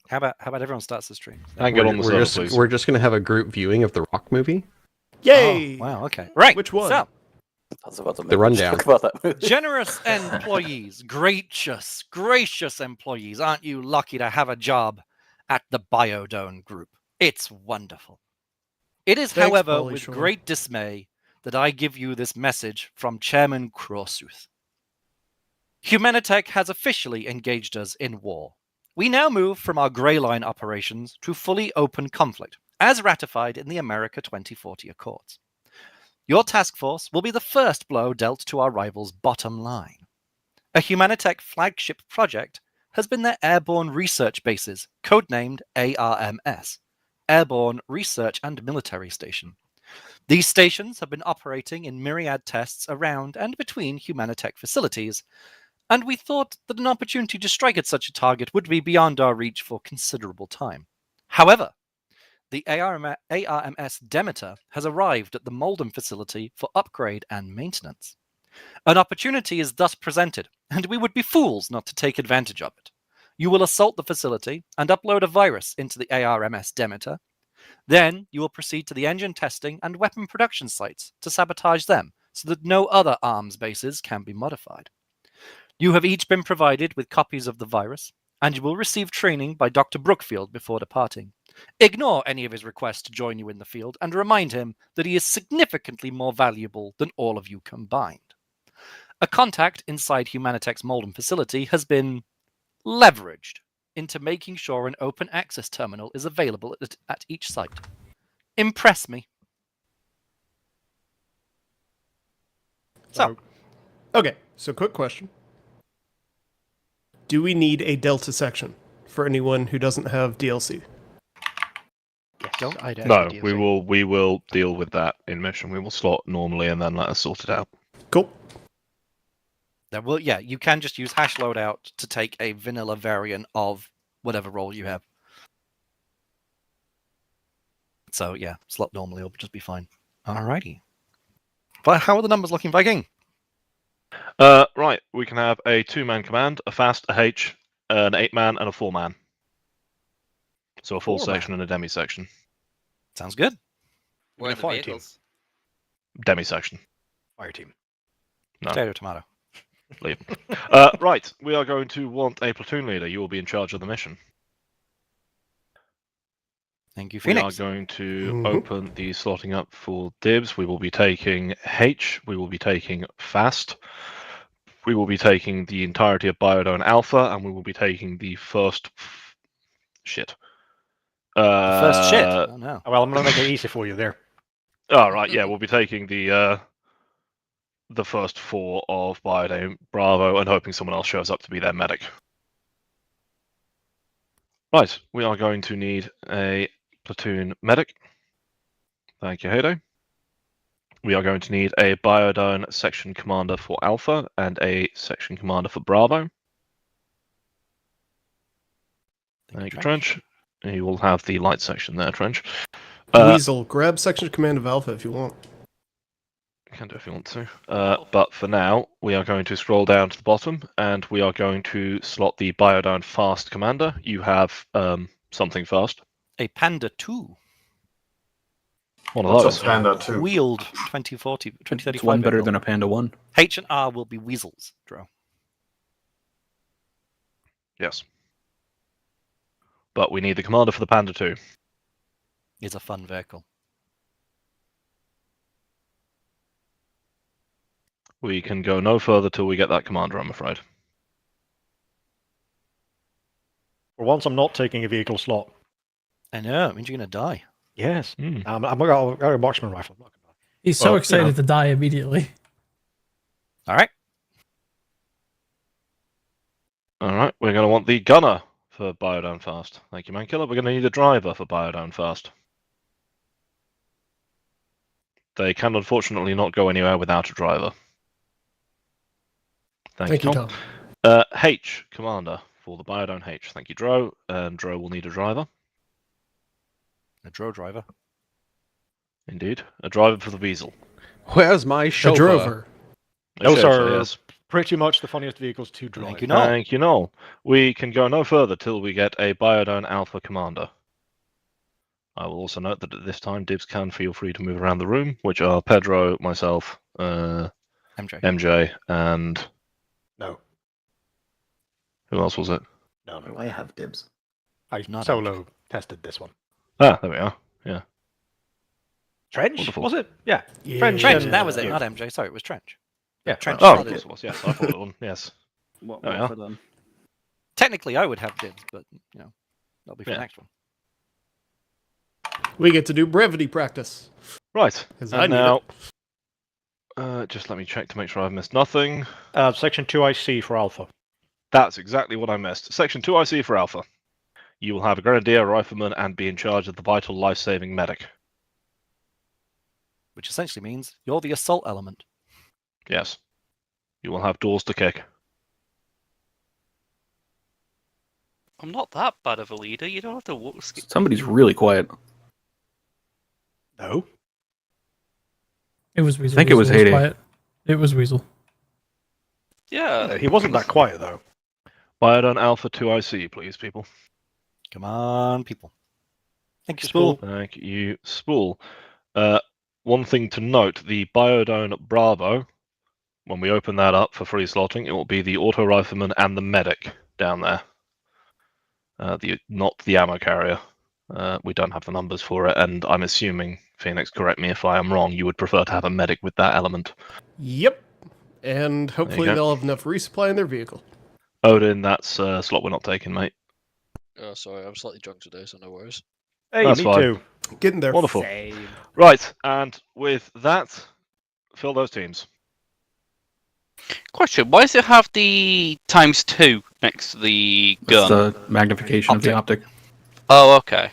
How about everyone starts the stream? And get on the server, please. We're just going to have a group viewing of the Rock movie. Yay! Oh, wow, okay. Right. Which one? So, I was about to The rundown. talk about that movie. generous employees, gracious employees, aren't you lucky to have a job at the Biodome Group? It's wonderful. It is, Thanks, however, Pauly with Shore. great dismay that I give you this message from Chairman Crossooth. Humanitech has officially engaged us in war. We now move from our Grey Line operations to fully open conflict, as ratified in the America 2040 Accords. Your task force will be the first blow dealt to our rivals' bottom line. A Humanitech flagship project has been their airborne research bases, codenamed ARMS, Airborne Research and Military Station. These stations have been operating in myriad tests around and between Humanitech facilities, and we thought that an opportunity to strike at such a target would be beyond our reach for considerable time. However, the ARMS Demeter has arrived at the Moldham facility for upgrade and maintenance. An opportunity is thus presented, and we would be fools not to take advantage of it. You will assault the facility and upload a virus into the ARMS Demeter. Then you will proceed to the engine testing and weapon production sites to sabotage them so that no other arms bases can be modified. You have each been provided with copies of the virus, and you will receive training by Dr. Brookfield before departing. Ignore any of his requests to join you in the field and remind him that he is significantly more valuable than all of you combined. A contact inside Humanitech's Moldham facility has been leveraged into making sure an open access terminal is available at each site. Impress me. So, Okay, so quick question. Do we need a Delta section for anyone who doesn't have DLC? don't I don't No, have a DLC. we will deal with that in mission. We will slot normally and then let us sort it out. Cool. you can just use hash loadout to take a vanilla variant of whatever role you have. So yeah, slot normally will just be fine. Alrighty. But how are the numbers looking, Viking? Right, we can have a 2-man command, a fast, a H, an 8-man, and a 4-man. So a full 4-man. section and a demi section. Sounds good. Where are a the fire team. vehicles? Demi section. Fire team. No. Potato, tomato. Leave. Right, we are going to want a platoon leader. You will be in charge of the mission. Thank you, We are Phoenix. going to open the slotting up for dibs. We will be taking H. We will be taking fast. We will be taking the entirety of Biodome Alpha, and we will be taking the first shit. The first shit. Oh no. Well, I'm going to make it easy for you there. Oh, right, yeah, we'll be taking the first 4 of Biodome Bravo and hoping someone else shows up to be their medic. Right, we are going to need a platoon medic. Thank you, Hado. We are going to need a Biodome section commander for Alpha and a section commander for Bravo. Thank you, Trench. You will have the light section there, Trench. Weasel, grab section command of Alpha if you want. Can do if you want to. But for now, we are going to scroll down to the bottom, and we are going to slot the Biodome Fast Commander. You have something fast. A Panda 2. One of What's those. a Panda 2? Wheeled 2035. It's one better vehicle. than a Panda 1. H and R will be weasels, Dro. Yes. But we need the commander for the Panda 2. Is a fun vehicle. We can go no further till we get that commander, I'm afraid. For once, I'm not taking a vehicle slot. I know, it means you're going to die. Yes. Mm. I'm going to got a marksman rifle. I'm not gonna die. He's so Well, excited to die immediately. Alright. Alright, we're going to want the gunner for Biodome Fast. Thank you, Mankiller. We're going to need a driver for Biodome Fast. They can unfortunately not go anywhere without a driver. Thank you, Tom. H, commander for the Biodome H. Thank you, Dro. And Dro will need a driver. A Dro driver. Indeed. A driver for the Weasel. Where's my A chauffeur? drover. Those Chauffeur, are yes. Pretty much the funniest vehicles to drive. Thank you, Noel. Thank you, Noel. We can go no further till we get a Biodome Alpha commander. I will also note that at this time, Dibs can feel free to move around the room, which are Pedro, myself, MJ, and No. who else was it? No. I have dibs. I Not solo tested this one. Ah, there we are. Yeah. Trench? Wonderful. Was it? Yeah. Yeah. Trench. Trench, and- that was it, yeah. not MJ. Sorry, it was Trench. Yeah. Trench. Oh, of started course it. it was. Yes, I thought it was. Yes. What Oh, yeah. have I done? Technically, I would have dibs, but that'll be for Yeah. the next one. We get to do brevity practice. Right. 'Cause I And need now, it. just let me check to make sure I've missed nothing. Section 2IC for Alpha. That's exactly what I missed. Section 2IC for Alpha. You will have a Grenadier, Rifleman, and be in charge of the vital life-saving medic. Which essentially means you're the assault element. Yes. You will have doors to kick. I'm not that bad of a leader. You don't have to walk. Somebody's really quiet. No. It was Weasel. I think it was Weasel Heyday. quiet. It was Weasel. Yeah. He wasn't that quiet, though. Biodome Alpha 2IC, please, people. Come on, people. Thank you, Spool. Thank you, Spool. One thing to note, the Biodome Bravo, when we open that up for free slotting, it will be the Auto Rifleman and the Medic down there. Not the ammo carrier. We don't have the numbers for it, and I'm assuming, Phoenix, correct me if I am wrong, you would prefer to have a Medic with that element. Yep. And hopefully go. they'll have enough resupply in their vehicle. Odin, that's a slot we're not taking, mate. Oh, sorry, I'm slightly drunk today, so no worries. Hey, That's me fine. too. Getting there. Wonderful. Same. Right, and with that, fill those teams. Question: why does it have the ×2 next to the That's gun? the magnification of the optic. Oh, okay.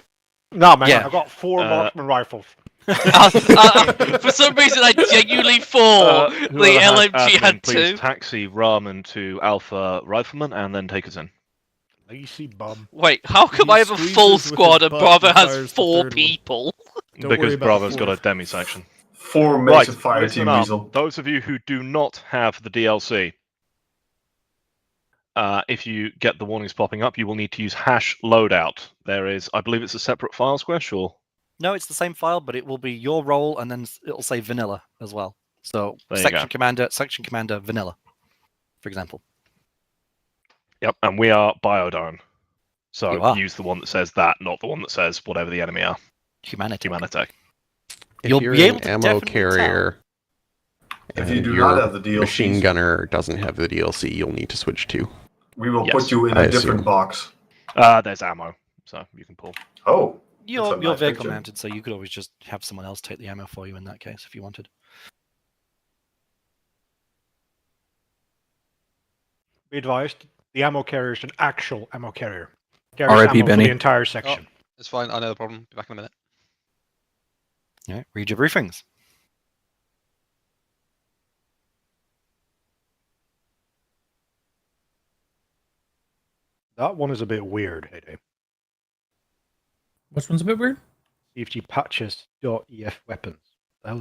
No, man, Yeah. I've got 4 marksman rifles. For some reason, I genuinely thought the Whoever has LMG admin, had please 2. taxi Ramen to Alpha Rifleman and then take us in. Lazy bum. Wait, how come He I have a squeezes full with squad his and butt Bravo and fires has the 4 third one. people? Don't worry Because about Bravo's the got a fourth. demi section. 4 Right, makes a fire listen team up. weasel. Those of you who do not have the DLC, if you get the warnings popping up, you will need to use #loadout. There is, I believe it's a separate file, Squish, or? No, it's the same file, but it will be your role, and then it'll say vanilla as well. So There you section go. commander, vanilla, for example. Yep, and we are Biodome. You So are. use the one that says that, not the one that says whatever the enemy are. Humanity. Humanitech. If You'll you're be an able to ammo definitely carrier, If you and do your not have the DLC, machine gunner doesn't have the DLC, you'll need to switch to. we will Yes, put you in I a different assume. box. There's ammo, so you can pull. Oh, You're That's a nice vehicle picture. mounted, so you could always just have someone else take the ammo for you in that case if you wanted. Be advised, the ammo carrier is an actual ammo carrier. Carries R.I.P. ammo for Benny. the entire section. It's fine, I know the problem. Be back in a minute. All right, read your briefings. That one is a bit weird, Heyday. Which one's a bit weird? CFG patches.ef weapons.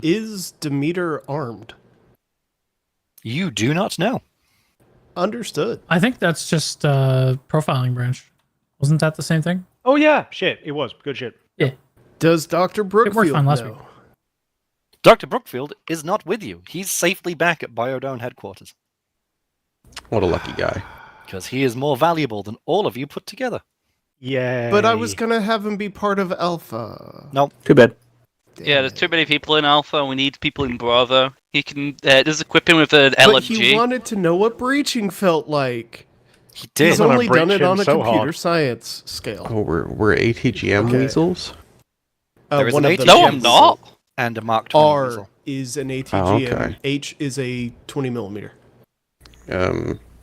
Is Demeter armed? You do not know. Understood. I think that's just profiling branch. Wasn't that the same thing? Oh yeah, shit, it was. Good shit. Does Dr. Brookfield fine last know? week. Dr. Brookfield is not with you. He's safely back at Biodome headquarters. What a lucky guy. Because he is more valuable than all of you put together. Yeah. But I was gonna have him be part of Alpha. No. Too bad. Yeah, there's too many people in Alpha, and we need people in Bravo. He can just equip him with an But LMG. he wanted to know what breaching felt like. He did. He's I'm gonna only done breach it him on a so computer hard. science scale. Oh, we're ATGM Okay. weasels? There is One an of them No, ATGM I'm not. And a Mark 20 R weasel. is an ATGM. Oh, okay. H is a 20 millimeter.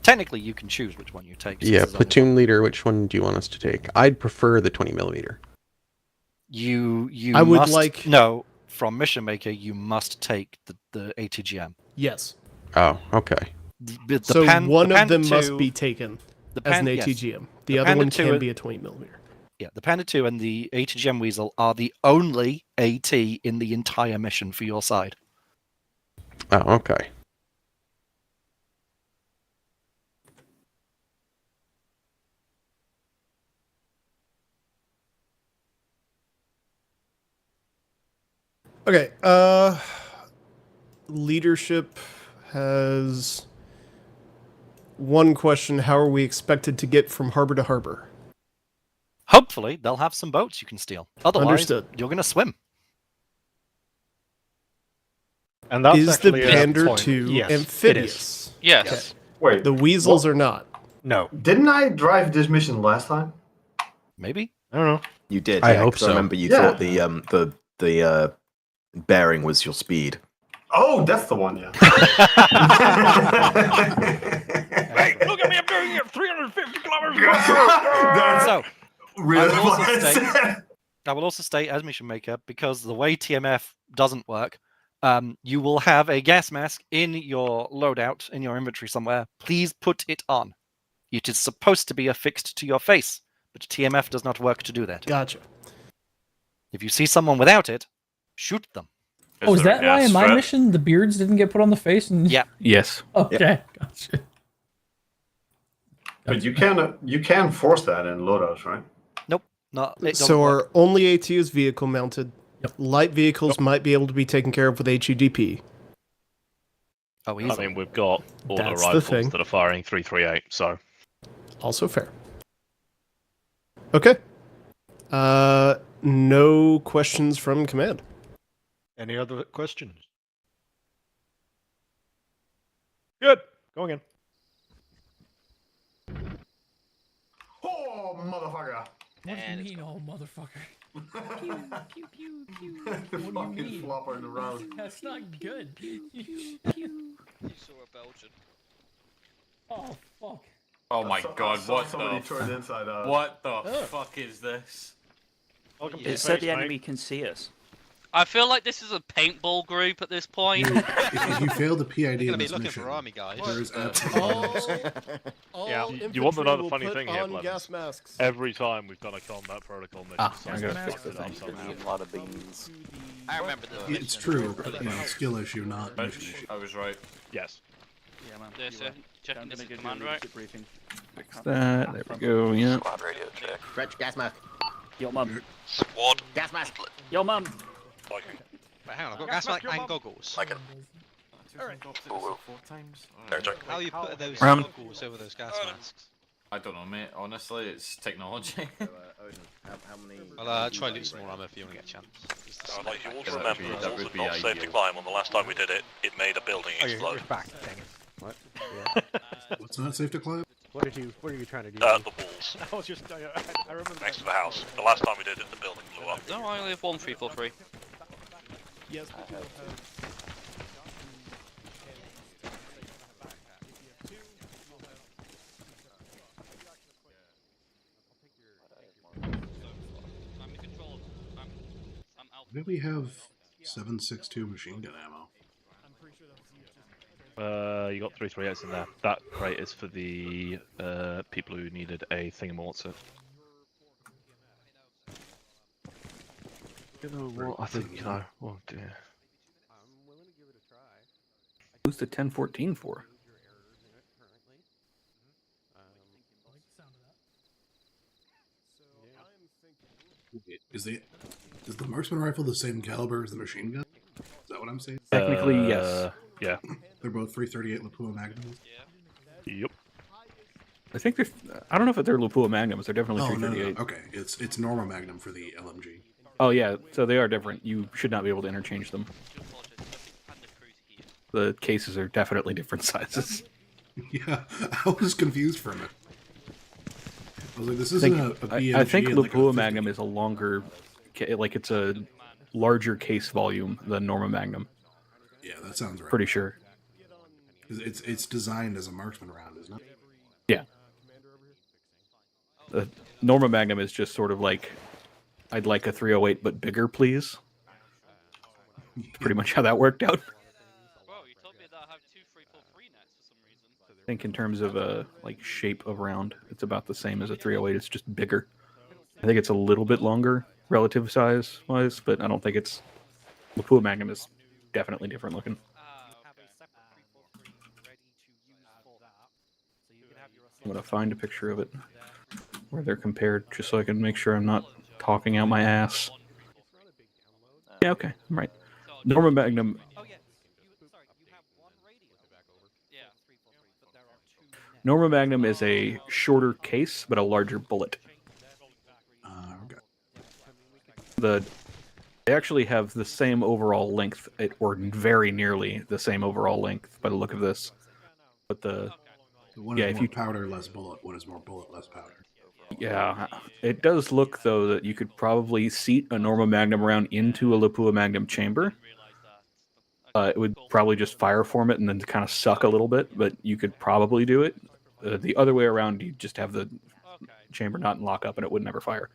Technically, you can choose which one you take. since Yeah, there's only platoon leader, which one do you want us to take? I'd prefer the 20 millimeter. You I would must, like- No, from Mission Maker, you must take the ATGM. Yes. Oh, okay. The So one the of them Panda must 2 be taken the as an Pan- yes. ATGM. The The other Panda one 2 can is- be a 20 millimeter. Yeah, the Panda 2 and the ATGM Weasel are the only AT in the entire mission for your side. Oh, okay. Okay. Leadership has one question. How are we expected to get from harbor to harbor? Hopefully, they'll have some boats you can steal. Otherwise, Understood. you're going to swim. And that's Is the actually a pander point. to Yes, amphibious? Yes. Wait, The weasels what? are not. No, Didn't I drive this mission last time? Maybe. I don't know. You did. I yeah, hope 'cause so. I remember you Yeah. thought the bearing was your speed. Oh, that's the one, yeah. Hey, look at me! I'm doing it 350 kilometers. That's So, really I will also what I state- said. I will also state, as mission maker, because the way TMF doesn't work, you will have a gas mask in your loadout, in your inventory somewhere. Please put it on. It is supposed to be affixed to your face, but TMF does not work to do that. Gotcha. If you see someone without it, shoot them. Oh, is that why in my mission the beards didn't get put on the face? And... Yeah. Yes. Okay. Gotcha. But you can force that in loadouts, right? Not, it doesn't So work. our only AT is vehicle mounted. Yep. Light vehicles might be able to be taken care of with HUDP. Oh, I easily. mean, we've got auto That's the rifles thing. that are firing 338, so Also fair. Okay. No questions from command. Any other questions? Good. Going in. Oh, motherfucker! What do you mean, oh motherfucker? Pew, pew, pew, pew. The What do you fucking mean? flopping around. That's not good. You saw a Belgian. Oh fuck. Oh my god, what Somebody the turned inside out. what the fuck is this? Welcome to It space, mate. can see us. I feel like this is a paintball group at this point. If you fail the PID They're in gonna be this looking mission, for army guys. there is Oh. absolutely All Yeah. You want to know the infantry will funny put thing here, on Blevins? gas masks. every time we've done a combat protocol mission, I someone's got it. fucked it up somehow. A lot of beans. I remember this. It's true, but skill issue, not But mission issue. I was right. Yes. Yeah, man. Yes, sir. Checking this is command, right? Fix that. There we go. Yeah. Stretch gas mask. Yo, mum. Squad. Gas mask. Yo, mum. Wait, hang on, I've got gas mask and goggles. Like it. How you put those Round. goggles over those gas masks? I don't know, mate. Honestly, it's technology. I'll try to loot some more ammo if you want to get a chance. Like you also remember, that was not safe to climb. On the last time we did it, it made a building Oh, you're explode. back. Dang it. What? What's not safe to climb? What are you trying to do? The walls I was just. I remember. next to the house. The last time we did it, the building blew up. No, I only have 1343. Yes, we do have. I'm in control of. I'm out. Maybe we have 7.62 machine gun ammo. You got 338s in there. That crate is for the people who needed a thingamortar. You know what? I think you know. Oh dear. Who's the 1014 for? Is the marksman rifle the same caliber as the machine gun? Is that what I'm saying? Technically, yes. Yeah. They're both 338 Lapua Magnums. Yep. I think they're. I don't know if they're Lupua Magnums. They're definitely Oh no, 338. no, okay. It's Norma Magnum for the LMG. Oh yeah, so they are different. You should not be able to interchange them. The cases are definitely different sizes. Yeah, I was confused for a minute. I was like, this isn't a BMG. I think and like a Lupua 50. Magnum is a longer, like it's a larger case volume than Norma Magnum. Yeah, that sounds right. Pretty sure. It's designed as a marksman round, isn't it? Yeah. The Norma Magnum is just sort of like, I'd like a 308 but bigger, please. Pretty much how that worked out. Bro, you told me that I have 2 343 nets for some reason. I think in terms of like shape of round, it's about the same as a 308. It's just bigger. I think it's a little bit longer relative size wise, but I don't think it's. Lapua Magnum is definitely different looking. I'm gonna find a picture of it where they're compared, just so I can make sure I'm not talking out my ass. Yeah, okay, I'm right. Norma Magnum. Norma Magnum is a shorter case, but a larger bullet. Okay. They actually have the same overall length, or very nearly the same overall length by the look of this. But one is more powder, less bullet. One is more bullet, less powder. Yeah, it does look though that you could probably seat a Norma Magnum round into a Lapua Magnum chamber. It would probably just fire form it and then kind of suck a little bit, but you could probably do it. The other way around, you just have the chamber not lock up and it would never fire.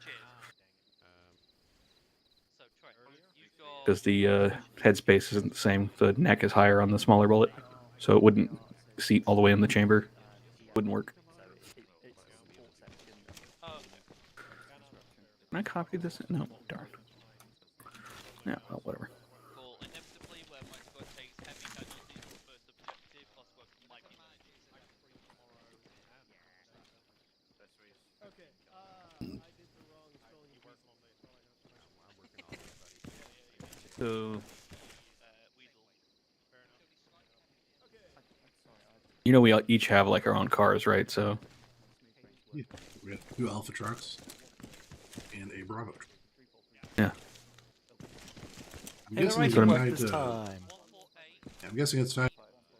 Because the headspace isn't the same. The neck is higher on the smaller bullet, so it wouldn't seat all the way in the chamber. Wouldn't work. Can I copy this? No, darn. Yeah, well, whatever. So, you know, we each have like our own cars, right? So, yeah, we have 2 Alpha trucks and a Bravo truck. Yeah. I'm guessing it's I'm guessing it's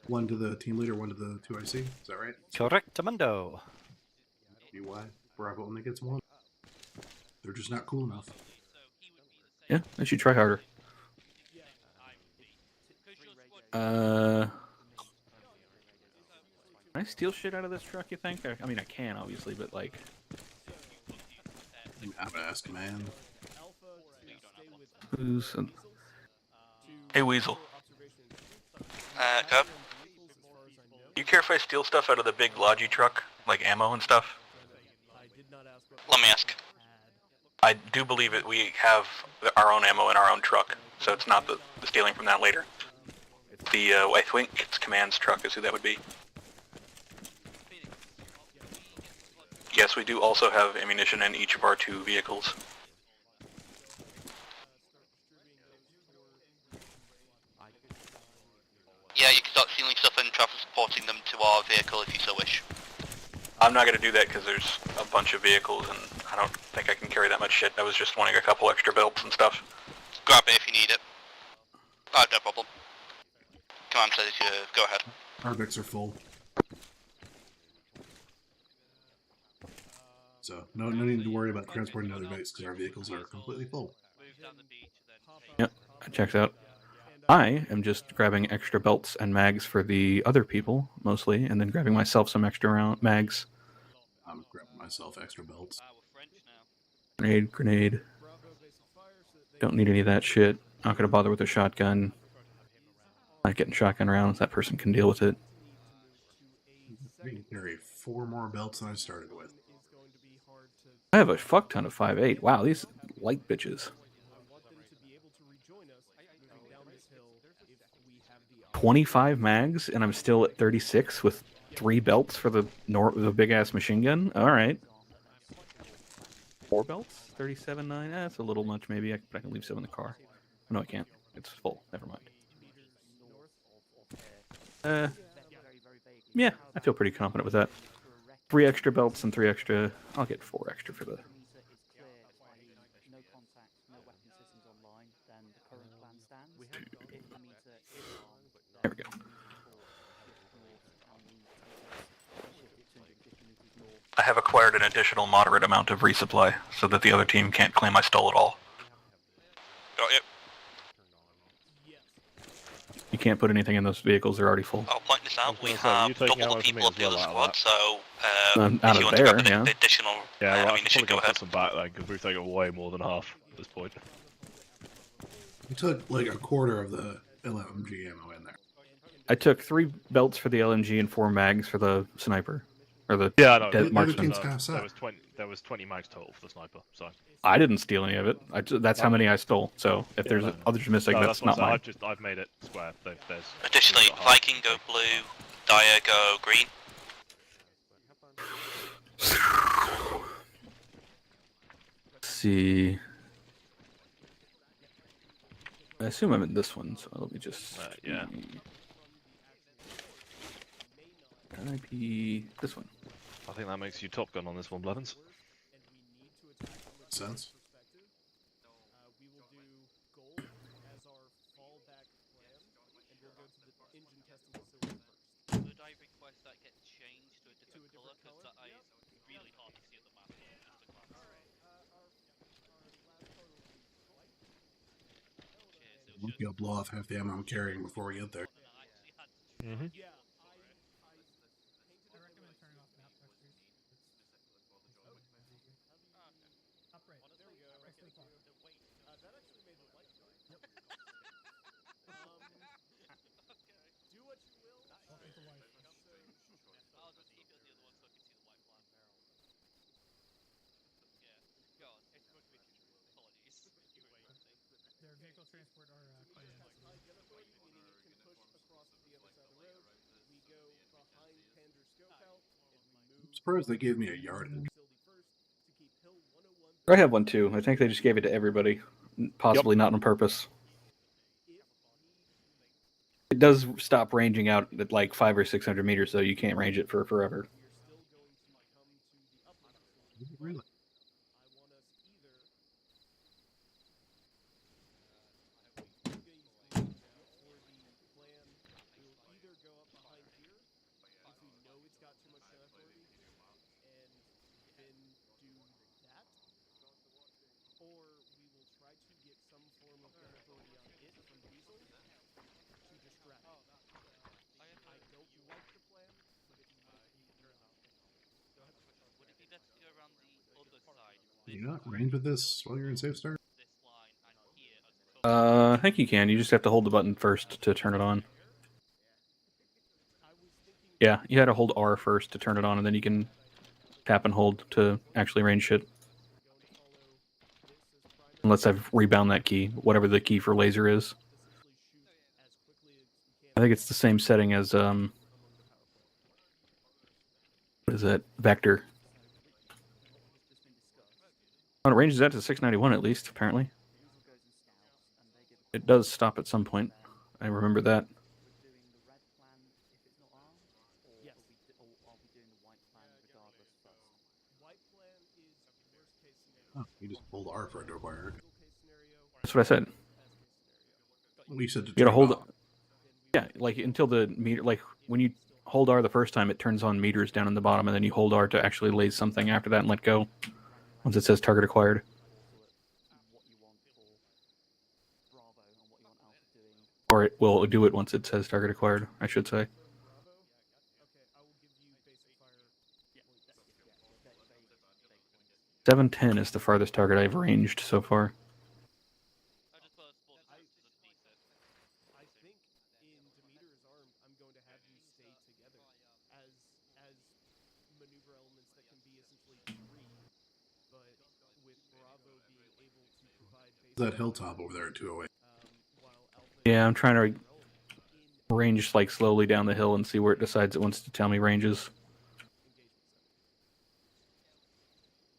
1 to the team leader, 1 to the 2IC. Is that right? Correctamundo. Be why Bravo only gets 1. They're just not cool enough. Yeah, I should try harder. Can I steal shit out of this truck, you think? I mean, I can, obviously, but, like... I'm ask, man. Hey, Weasel. Cub? You care if I steal stuff out of the big Logi truck? Like ammo and stuff? Let me ask. I do believe that we have our own ammo in our own truck, so it's not the stealing from that later. I think it's Command's truck is who that would be. Yes, we do also have ammunition in each of our 2 vehicles. Yeah, you can start stealing stuff and transporting them to our vehicle if you so wish. I'm not going to do that because there's a bunch of vehicles and I don't think I can carry that much shit. I was just wanting a couple extra belts and stuff. Grab it if you need it. No problem. Command says go ahead. Our Vics are full. So, no need to worry about transporting other Vics because our vehicles are completely full. Yep, that checks out. I am just grabbing extra belts and mags for the other people, mostly, and then grabbing myself some extra mags. I'm grabbing myself extra belts. Grenade. Don't need any of that shit. Not gonna bother with a shotgun. Not getting shotgun rounds. That person can deal with it. I can carry 4 more belts than I started with. I have a fuck ton of 5.8. Wow, these light bitches. 25 mags, and I'm still at 36 with 3 belts for the big ass machine gun. All right. 4 belts, 37.9. That's a little much. Maybe I can leave some in the car. No, I can't. It's full. Never mind. Yeah, I feel pretty confident with that. 3 extra belts and 3 extra. I'll get 4 extra for the. There we go. I have acquired an additional moderate amount of resupply so that the other team can't claim I stole it all. Got it. You can't put anything in those vehicles, they're already full. I'll point this out. We you have take double ammo the from people me of the as other well out squad, of so out if of you want there, to grab yeah. the additional Yeah, well, I ammunition, can go probably ahead. put some back then because we've taken way more than half at this point. We took like a quarter of the LMG ammo in there. I took 3 belts for the LMG and 4 mags for the sniper. Or the Yeah, no, dead marksman. there was 20 mags total for the sniper, so. I didn't steal any of it. That's how many I stole. So if there's others missing, No, that's not mine. I've made it square. There's Additionally, Viking go blue, Dire go green. Let's see. I assume I'm in this one, so let me just. Yeah. IP this one. I think that makes you Top Gun on this one, Blevins. Sense. We will do gold as our fallback plan, and we'll go to the engine testing facility first. Could I request that get changed to a different color? Because that is really hard to see on the map. Just a glance. We'll be able to blow off half the ammo I'm carrying before we get there. Mm-hmm. I recommend turning off map textures. Top right. There we go. Next to the top. That actually made the light go. Yep. Do what you will. Welcome to life. I'll just keep it on the other one so I can see the white flag barrel. Yeah. Go on. It's good pictures. Apologies. You were interesting. Their vehicle transport are Identified, meaning it can push across to the other side of the road. We go behind Pander's scope out, and we move. I'm surprised they gave me a yardage. I have one too. I think they just gave it to everybody, possibly not on purpose. It does stop ranging out at like 500 or 600 meters, so you can't range it for forever. Really? Or we will try to get some form of gun authority on it from Diesel to distract it. I don't like the plan, but it might be enough. Go ahead. Would it be better to go around the other side? Can you not range with this while you're in safe start? I think you can. You just have to hold the button first to turn it on. Yeah, you had to hold R first to turn it on, and then you can tap and hold to actually range shit. Unless I've rebound that key, whatever the key for laser is. I think it's the same setting as what is that? Vector. Oh, it ranges that to 691 at least, apparently. It does stop at some point. I remember that. Oh, you just hold R for it to acquire it. That's what I said. We said to You gotta turn hold it it. off. Yeah, like until the meter, like when you hold R the first time, it turns on meters down in the bottom, and then you hold R to actually lay something after that and let go. Once it says target acquired. Or it will do it once it says target acquired, I should say. 710 is the farthest target I've ranged so far. I think in Demeter's arm, I'm going to have you stay together as maneuver elements that can be essentially three, but with Bravo being able to provide That hilltop over there at 208. Yeah, I'm trying to range like slowly down the hill and see where it decides it wants to tell me ranges.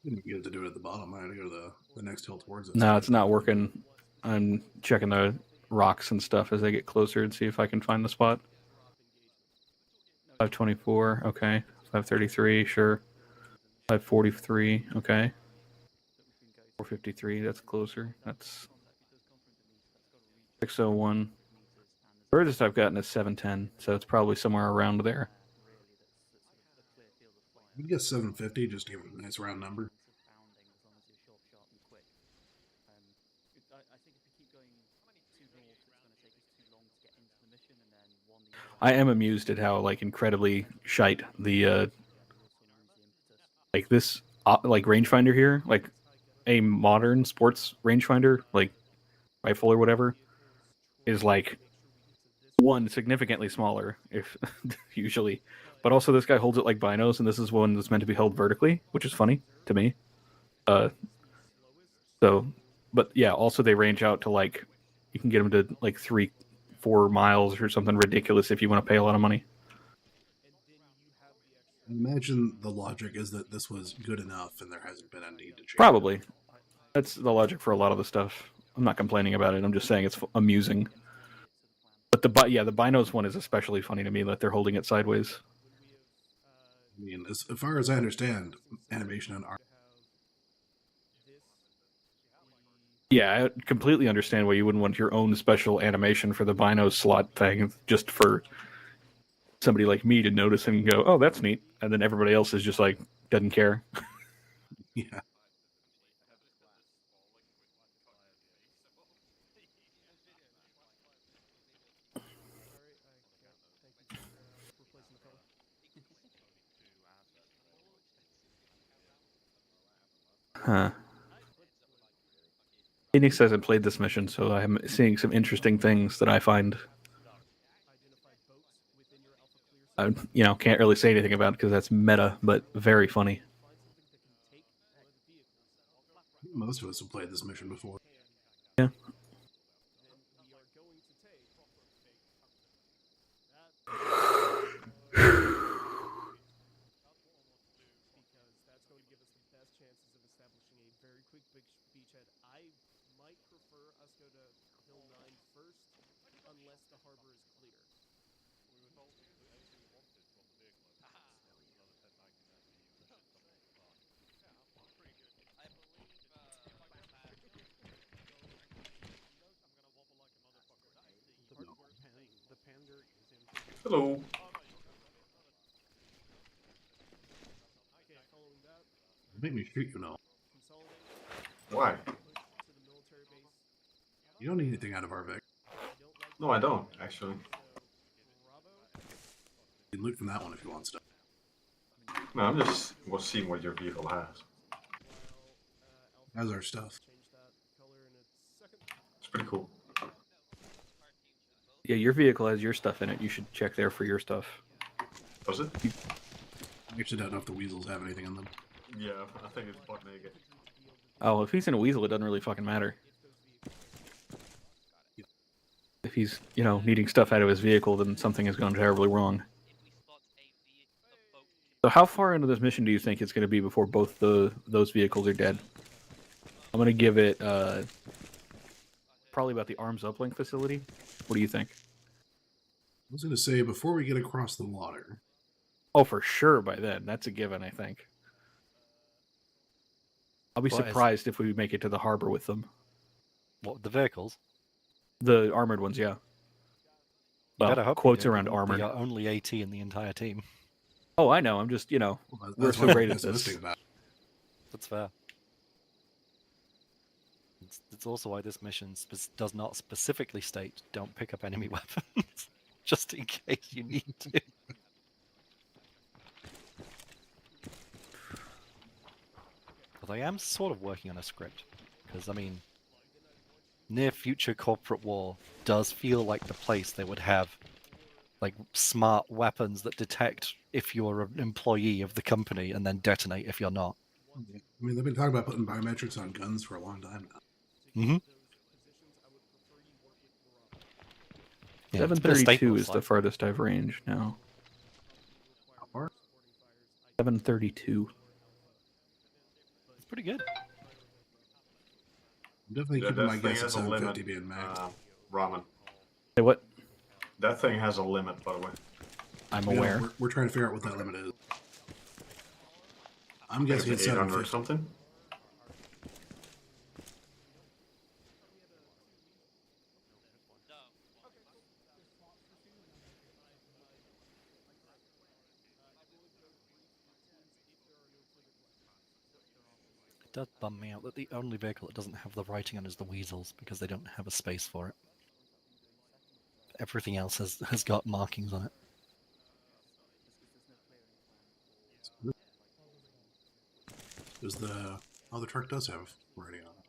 You didn't get to do it at the bottom. I had to go to the next hill towards it. No, it's not working. I'm checking the rocks and stuff as they get closer and see if I can find the spot. 524, okay. 533, sure. 543, okay. 453, that's closer. That's 601. Furthest I've gotten is 710, so it's probably somewhere around there. You can get 750, just to give it a nice round number. I am amused at how like incredibly shite the like this like rangefinder here, like a modern sports rangefinder, like rifle or whatever, is like one significantly smaller, if usually, but also this guy holds it like binos, and this is one that's meant to be held vertically, which is funny to me. So, but yeah, also they range out to like you can get them to like 3-4 miles or something ridiculous if you want to pay a lot of money. I imagine the logic is that this was good enough and there hasn't been a need to change. Probably. That's the logic for a lot of the stuff. I'm not complaining about it. I'm just saying it's amusing. But the binos one is especially funny to me that they're holding it sideways. I mean, as far as I understand, animation and art. Yeah, I completely understand why you wouldn't want your own special animation for the bino slot thing, just for somebody like me to notice and go, "Oh, that's neat," and then everybody else is just like doesn't care. Yeah. Huh. Phoenix hasn't played this mission, so I'm seeing some interesting things that I find. I, can't really say anything about it because that's meta, but very funny. Most of us have played this mission before. Yeah. Beachhead. I might prefer us go to Hill 9 first, unless the harbor is clear. The pander is in. Hello. Okay, following that. Make me shoot you now. Why? You don't need anything out of our Vic. No, I don't, actually. You can loot from that one if you want stuff. No, I'm just seeing what your vehicle has. How's our stuff? It's pretty cool. Yeah, your vehicle has your stuff in it. You should check there for your stuff. Does it? I actually don't know if the weasels have anything in them. Yeah, I think it's butt naked. Oh, if he's in a weasel, it doesn't really fucking matter. If he's, needing stuff out of his vehicle, then something has gone terribly wrong. So how far into this mission do you think it's going to be before both those vehicles are dead? I'm going to give it probably about the arms uplink facility. What do you think? I was going to say, before we get across the water. Oh, for sure by then. That's a given, I think. I'll be surprised if we make it to the harbor with them. What, the vehicles? The armored ones, yeah. You better Well, hope quotes you do, around given armored. You're only AT in the entire team. Oh, I know. I'm just, we're so great at this. That's fair. It's also why this mission does not specifically state don't pick up enemy weapons, just in case you need to. But I am sort of working on a script, because, I mean, near future corporate war does feel like the place they would have like smart weapons that detect if you're an employee of the company and then detonate if you're not. I mean, they've been talking about putting biometrics on guns for a long time now. Mm-hmm. Yeah, 732 is the farthest I've ranged now. How far? 732. It's pretty good. I'm definitely keeping my guess at 750 being max. Ramen. Hey, what? That thing has a limit, by the way. I'm aware. We're trying to figure out what that limit is. I'm I think guessing it's it's 800 or 750. something. It does bum me out that the only vehicle that doesn't have the writing on is the Weasels, because they don't have a space for it. Everything else has got markings on it. Because the truck does have writing on it.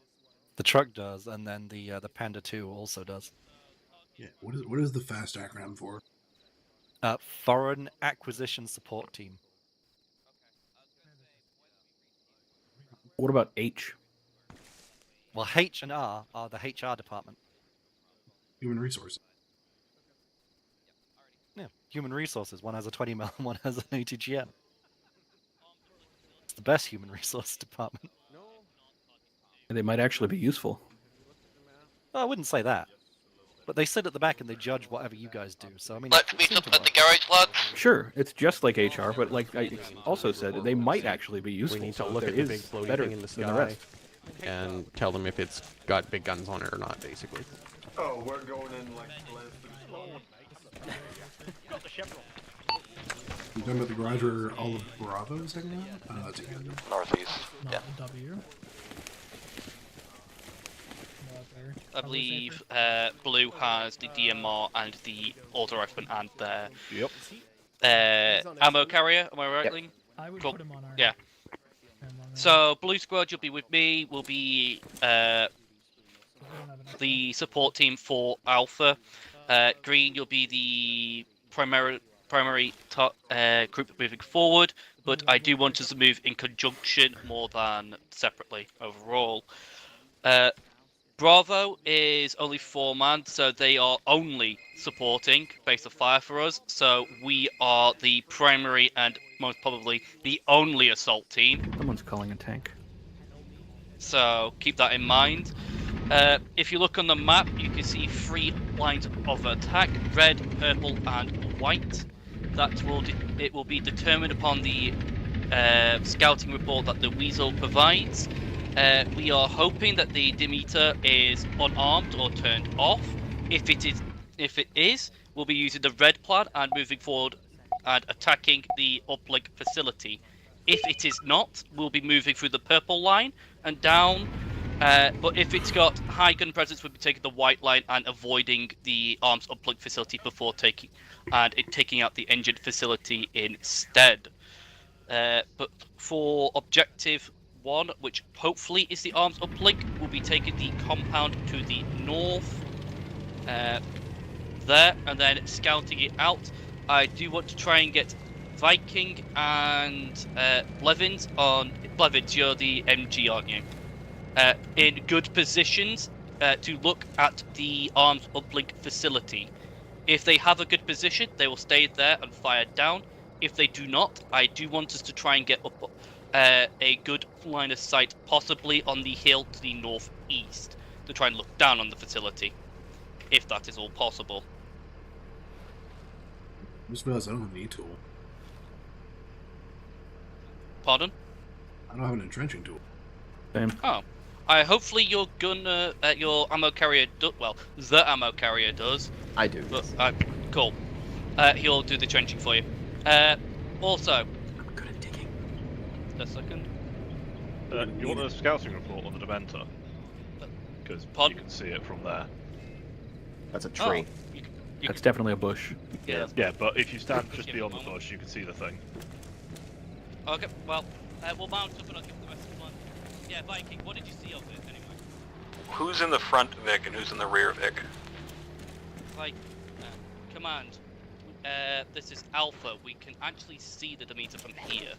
The truck does, and then the Panda 2 also does. Yeah. What is the FAST acronym for? Foreign Acquisition Support Team. What about H? Well, H and R are the HR department. Human resources. Yeah, human resources. One has a 20 mil and one has an ATGM. It's the best human resource department. They might actually be useful. Well, I wouldn't say that. But they sit at the back and they judge whatever you guys do. So I mean, Let's meet up at the garage, lads. Sure, it's just like HR, but like I also said, they might actually be useful. We need to so look there at the is big floaty better thing in the than the sky rest. and tell them if it's got big guns on it or not, basically. Oh, we're going in like You talking about the garage where all of Bravo is hanging out? That's good. Northeast. Yeah. W. I believe Blue has the DMR and the auto rifleman and the ammo carrier. Am I right, Ling? I would Cool. put him on our. Yeah. So Blue Squad, you'll be with me. We'll be the support team for Alpha. Green, you'll be the primary group moving forward. But I do want us to move in conjunction more than separately overall. Bravo is only 4-man, so they are only supporting base of fire for us. So we are the primary and most probably the only assault team. Someone's calling a tank. So keep that in mind. If you look on the map, you can see 3 lines of attack: red, purple, and white. It will be determined upon the scouting report that the Weasel provides. We are hoping that the Demeter is unarmed or turned off. If it is, we'll be using the red plan and moving forward and attacking the uplink facility. If it is not, we'll be moving through the purple line and down. But if it's got high gun presence, we'll be taking the white line and avoiding the arms uplink facility before taking out the engine facility instead. But for objective 1, which hopefully is the arms uplink, we'll be taking the compound to the north there and then scouting it out. I do want to try and get Viking and Blevins on. Blevins, you're the MG, aren't you? In good positions to look at the arms uplink facility. If they have a good position, they will stay there and fire down. If they do not, I do want us to try and get up a good line of sight, possibly on the hill to the northeast, to try and look down on the facility, if that is all possible. I just realized I don't have an E-tool. Pardon? I don't have an entrenching tool. Same. Oh. Hopefully your gun, your ammo carrier, the ammo carrier does. I do. But, cool. He'll do the trenching for you. Also. I'm good at digging. Just a second. You want a scouting report on the Dementor? Because you can see it from there. That's a tree. That's definitely a bush. Yeah. Yeah, but if you stand just beyond the bush, you can see the thing. Okay, well, we'll mount up and I'll give the rest of one. Yeah, Viking, what did you see of it anyway? Who's in the front, Vic, and who's in the rear, Vic? Like, command, this is Alpha. We can actually see the Demeter from here.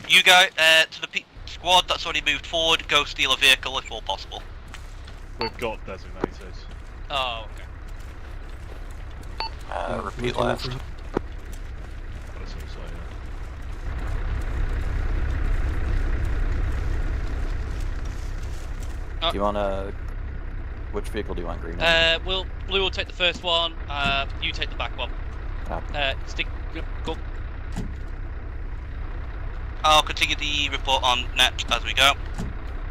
You guys, to the squad that's already moved forward, go steal a vehicle if all possible. We've got designated. Oh, okay. Repeat last. Do you want which vehicle do you want, Green? Blue will take the first one, you take the back one. Stick, go. I'll continue the report on net as we go.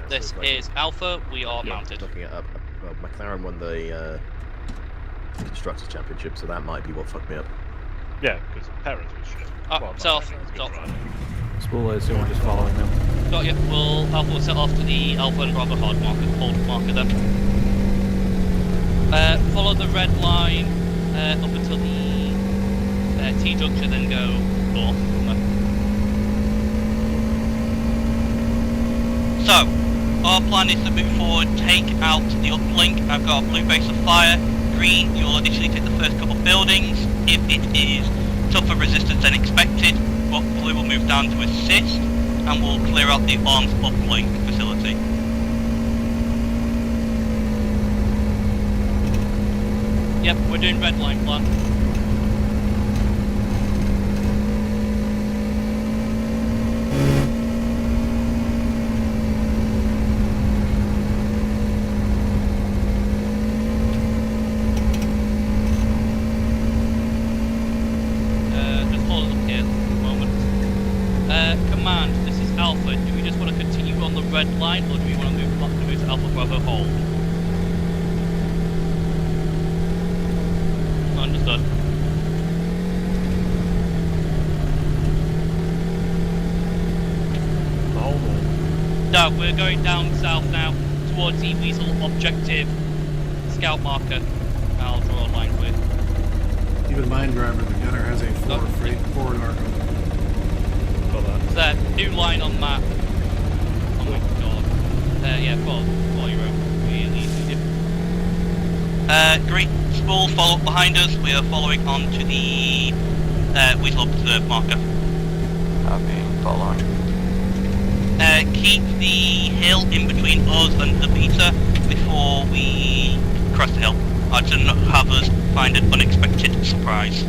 This is Alpha, we are mounted. Looking at McLaren won the Constructors Championship, so that might be what fucked me up. Yeah, because Paris was shit. Stop. Spool, I assume we're just following them. Got you. Alpha will set off to the Alpha and Bravo hold marker then. Follow the red line up until the T-junction, then go north. So, our plan is to move forward, take out the uplink. I've got a blue base of fire. Green, you'll initially take the first couple buildings. If it is tougher resistance than expected, but blue will move down to assist, and we'll clear out the arms uplink facility. Yep, we're doing red line plan. red line, or do we want to move to Alpha Bravo hold? Understood. No, we're going down south now towards the Weasel objective scout marker. I'll draw a line for you. Keep in mind, driver, the gunner has a forward Arcomm. There, new line on map. Oh my god. Yeah, follow your own. Really easy. Green Spool, follow up behind us. We are following on to the Weasel Observe marker. Copy, following. Keep the hill in between us and the beta before we cross the hill. I do not have us find an unexpected surprise. I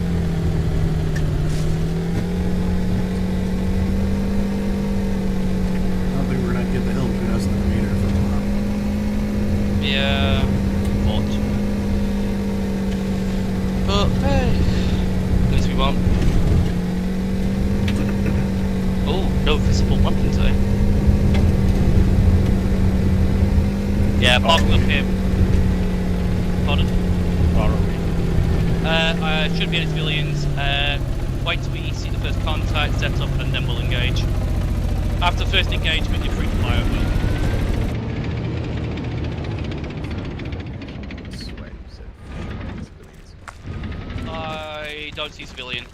don't think we're gonna get the hill between us and the meter for a while. Yeah, but hey, at least we won't. Oh, no visible weapons, eh? Yeah, parking up here. Pardon? Should be any civilians. Wait till we see the first contact, set up, and then we'll engage. After first engagement, you're free to fire over. I don't see civilian.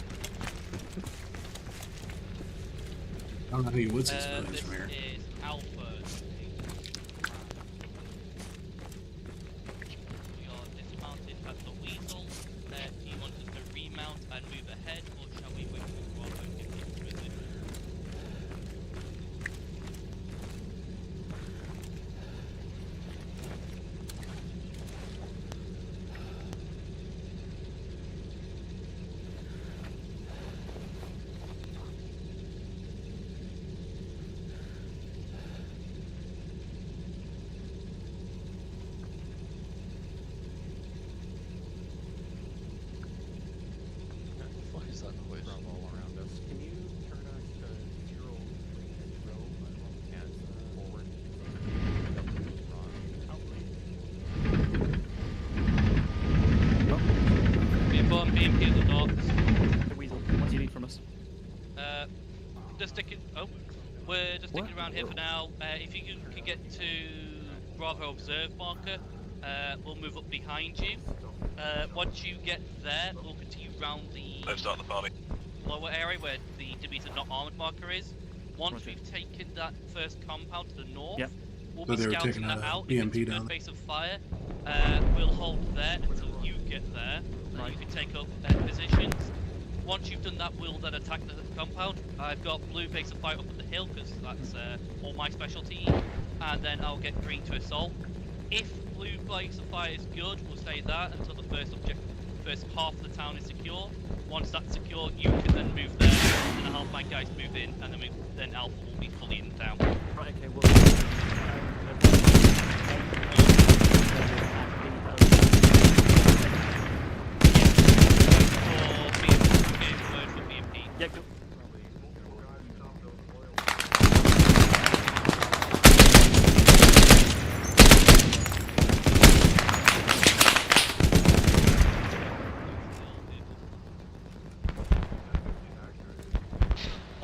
I don't know who you would see civilians from here. This is Alpha. We are dismounted at the Weasel. Do you want us to remount and move ahead, or shall we wait for Bravo and get into position? BMP at the docks. The Weasel, what do you need from us? Just sticking. Oh, we're just sticking around here for now. If you can get to Bravo Observe marker, we'll move up behind you. Once you get there, we'll continue round the lower area where the Demeter not armored marker is. Once we've taken that first compound to the north, we'll be scouting that out into the base of fire. We'll hold there until you get there, and you can take up positions. Once you've done that, we'll then attack the compound. I've got blue base of fire up at the hill because that's all my specialty, and then I'll get green to assault. If blue base of fire is good, we'll stay there until the first half of the town is secure. Once that's secure, you can then move there, and I'll help my guys move in, and then Alpha will be fully in town. Right, okay, well... Yeah, go.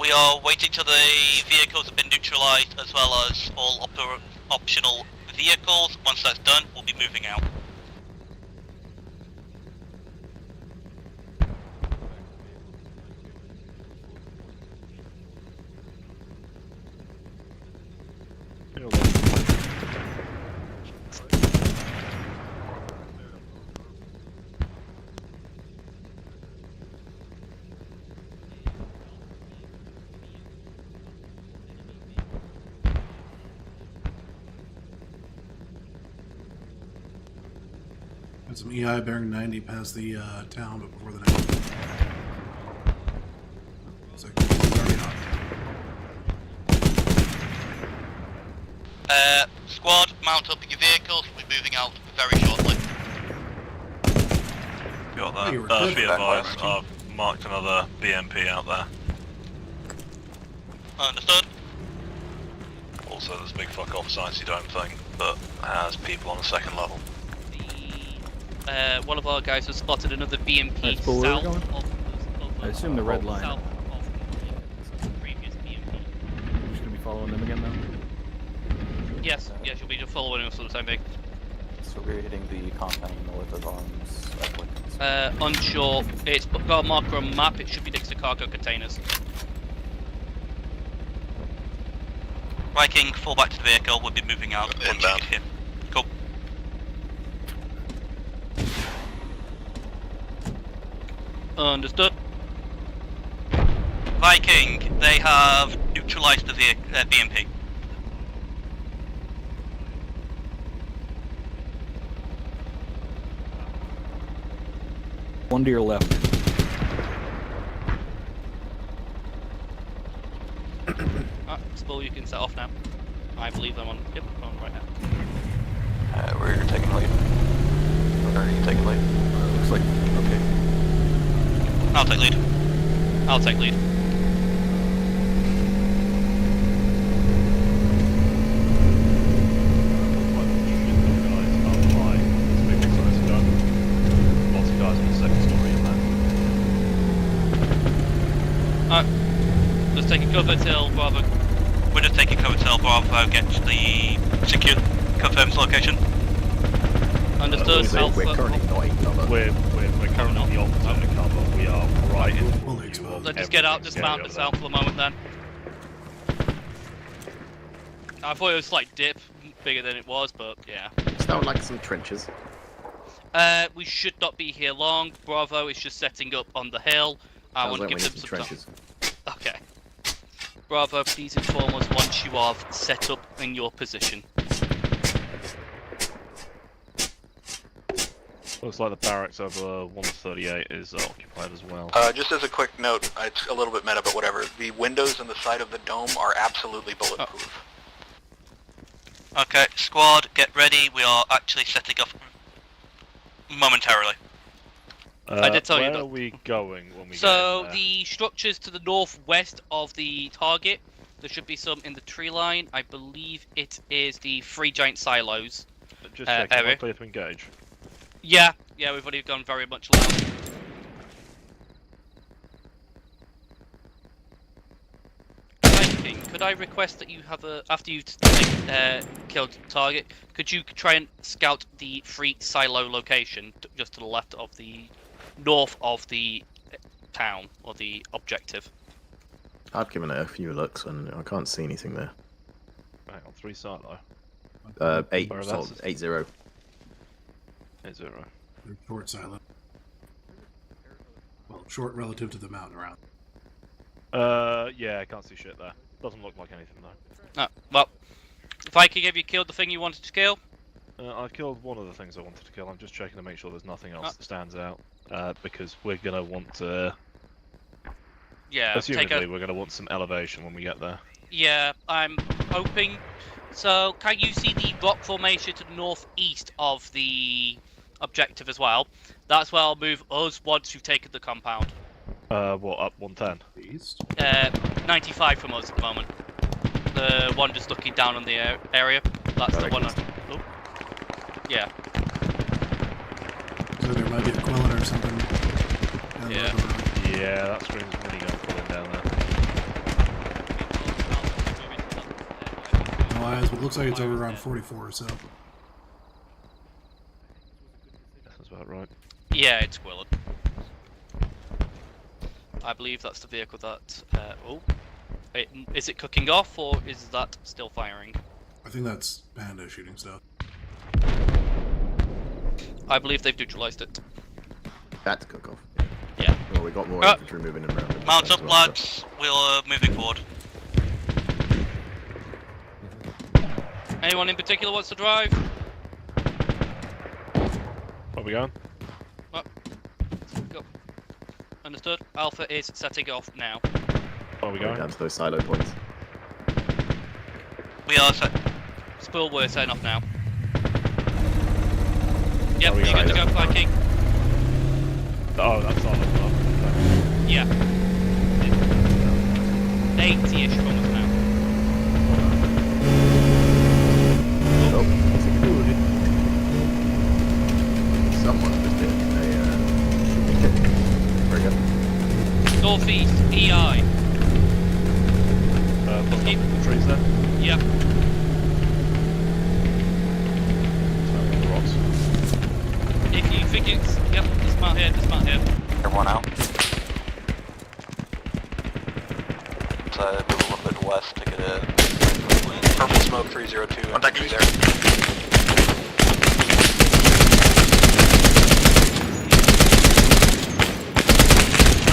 We are waiting till the vehicles have been neutralized, as well as all optional vehicles. Once that's done, we'll be moving out. Got some EI bearing 90 past the town, but before the next. So it's already on. Squad, mount up your vehicles. We'll be moving out very shortly. Got that. Be advised, I've marked another BMP out there. Understood. also this big fuck off sciencey dome thing that has people on the second level. One of our guys has spotted another BMP That's cool. Where we're south going? of I assume the red line. south of the previous BMP. We're just gonna be following them again now. Yes, yes, you'll be just following us for the time being. So we're hitting the compound north of arms. Unsure. It's got a marker on map. It should be next to cargo containers. Viking, fall back to the vehicle. We'll be moving out once you get here. Cool. Understood. Viking, they have neutralized the BMP. One to your left. Spill, you can set off now. I believe I'm on. Yep, I'm on right now. We're taking lead. Or are you taking lead? Looks like okay. I'll take lead. I'll take lead. Just taking cover till Bravo. We're just taking cover till Bravo gets the secure confirms location. Understood. We're currently not in cover. We're currently the opposite of cover. We are right in. Fully exposed. Let's just get out, dismount the south for the moment then. I thought it was like dip, bigger than it was, but yeah. Sound like some trenches. We should not be here long. Bravo is just setting up on the hill. I want to give them some trenches. time. Okay. Bravo, please inform us once you are set up in your position. Looks like the barracks over 138 is occupied as well. Just as a quick note, it's a little bit meta, but whatever. The windows in the side of the dome are absolutely bulletproof. Okay, squad, get ready. We are actually setting up momentarily. I did tell you that. Where are we going when we So get in there? the structures to the northwest of the target, there should be some in the tree line. I believe it is the 3 giant silos. Just checking, area. clear to engage. Yeah, we've already gone very much loud. King, could I request that you have after you've killed the target, could you try and scout the 3 silo location just to the left of the north of the town or the objective? I've given it a few looks and I can't see anything there. Hang on, 3 silo. 8, Whereabouts? 8-0. 8-0. They're short silo. Well, short relative to the mountain around. Yeah, I can't see shit there. Doesn't look like anything though. Well, Viking, have you killed the thing you wanted to kill? I've killed one of the things I wanted to kill. I'm just checking to make sure there's nothing else that stands out. Because we're gonna want to. Yeah, assumedly, we're gonna want some elevation when we get there. Yeah, I'm hoping. So, can you see the rock formation to the northeast of the objective as well? That's where I'll move us once you've taken the compound. What, up 110? East? 95 from us at the moment. The one just looking down on the area. That's the one. Oh. Yeah. So there might be a Quillen or something. Yeah. Yeah, that screams minigun pulling down there. No eyes, but it looks like it's over around 44 or so. That's about right. Yeah, it's Quillen. I believe that's the vehicle that. Is it cooking off or is that still firing? I think that's Panda shooting stuff. I believe they've neutralized it. That's cook off. Yeah. Well, we got more infantry moving in around. Mount up, lads. We're moving forward. Anyone in particular wants to drive? Where are we going? Go. Understood. Alpha is setting off now. Where are we going? Down to those silo points. We are set. Spool, we're setting off now. Yep, we you're good to go, Viking. Oh, that's all. Yeah. 80-ish from us now. Northeast, EI. The trees there? Yep. Rocks. If you think it's... Yep, there's a mount here, there's a mount here. Everyone out. Move a little bit west to get a purple smoke 302 and be there.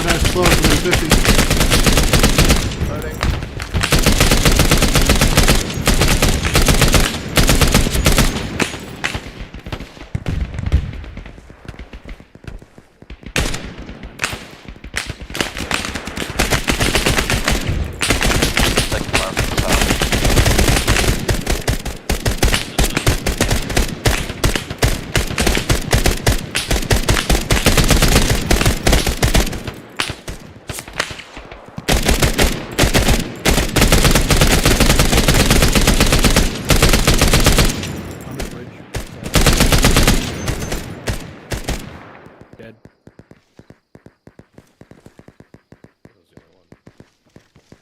That's close, 150. Loading.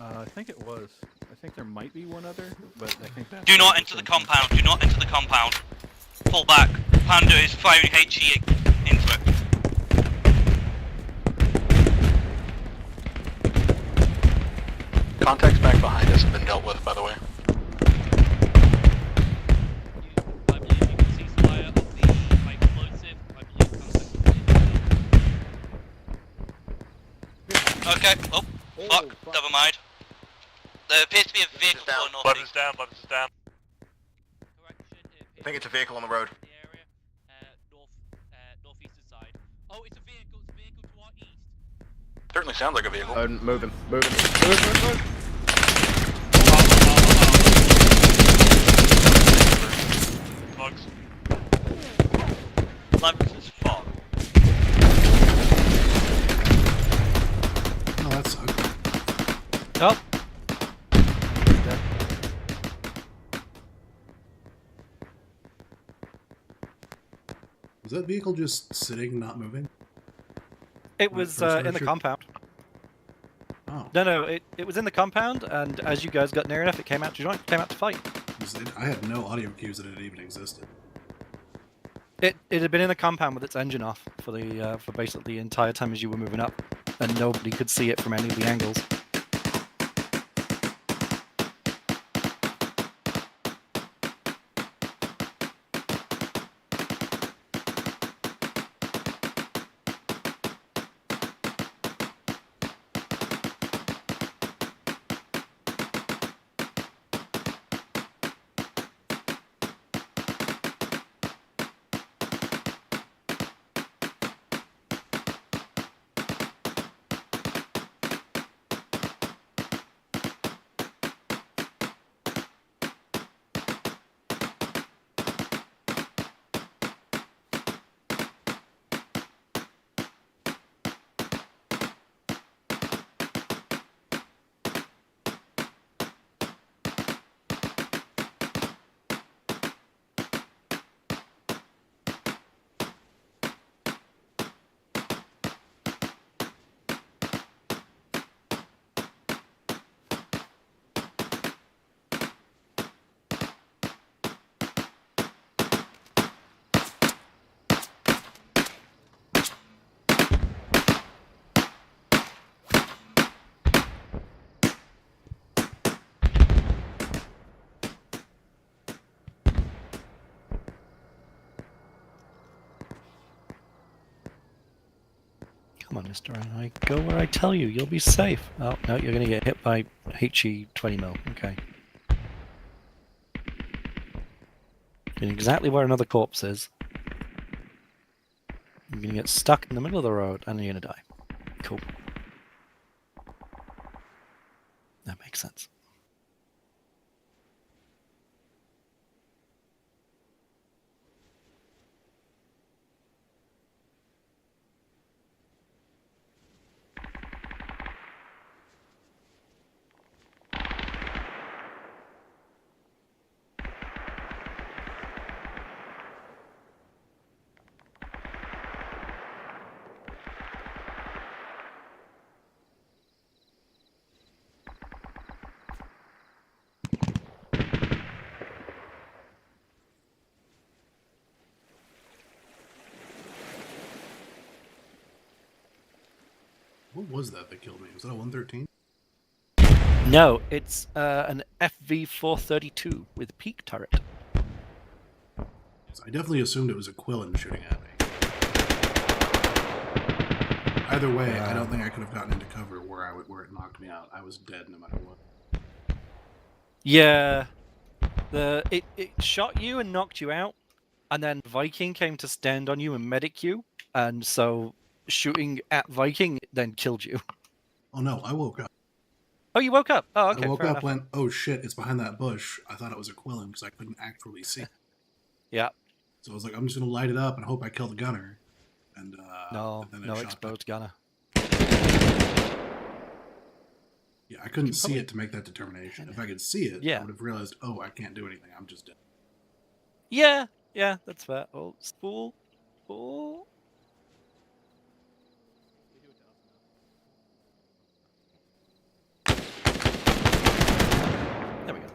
I think it was. I think there might be one other, but I think that. Do not enter the compound. Do not enter the compound. Pull back. Panda is firing HE into it. Contacts back behind us have been dealt with, by the way. I believe you can see fire of the explosive. I believe contacts. Okay. Oh, fuck. Never mind. There appears to be a vehicle going north. Weapons down. I think it's a vehicle on the road. The area, northeastern side. Oh, it's a vehicle to our east. Certainly sounds like a vehicle. Moving. Bugs. Levels is fog. Oh, that sucks. Oh. Was that vehicle just sitting, not moving? It was in the compound. Oh. No, it was in the compound, and as you guys got near enough, it came out to join, came out to fight. I had no audio cues that it even existed. It had been in the compound with its engine off for basically the entire time as you were moving up, and nobody could see it from any of the angles. Come on, Mr. I go where I tell you. You'll be safe. Oh, no, you're going to get hit by HE 20 mil. Okay. Getting exactly where another corpse is. You're going to get stuck in the middle of the road, and you're going to die. Cool. That makes sense. What was that killed me? Was that a 113? No, it's an FV-432 with peak turret. So I definitely assumed it was a Quillen shooting at me. Either way, I don't think I could have gotten into cover where it knocked me out. I was dead no matter what. Yeah, it shot you and knocked you out, and then Viking came to stand on you and medic you, and so shooting at Viking then killed you. Oh no, I woke up. Oh, you woke up? Oh, okay. I woke fair up, enough. went, oh shit, it's behind that bush. I thought it was a Quillen because I couldn't actually see. Yeah. So I was like, I'm just gonna light it up and hope I kill the gunner. And no and then no shot exposed gunner. Yeah, I couldn't see it to make that determination. If I could see it, I would have realized, oh, I can't do anything. I'm just dead. Yeah, that's fair. Oh, spool. Oh. There we go.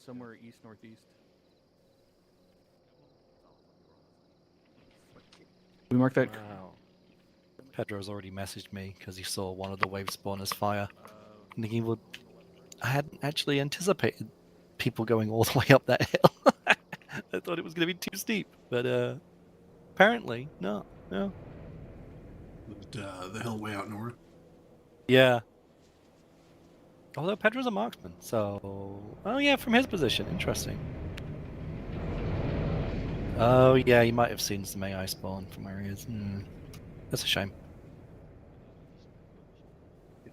Somewhere east northeast. We mark that. Wow. Pedro's already messaged me because he saw one of the wave spawners fire. Thinking, well, I hadn't actually anticipated people going all the way up that hill. I thought it was going to be too steep, but apparently no. The hill way out north. Yeah. Although Pedro's a marksman, so oh yeah, from his position, interesting. Oh yeah, he might have seen some AI spawn from where he is. That's a shame.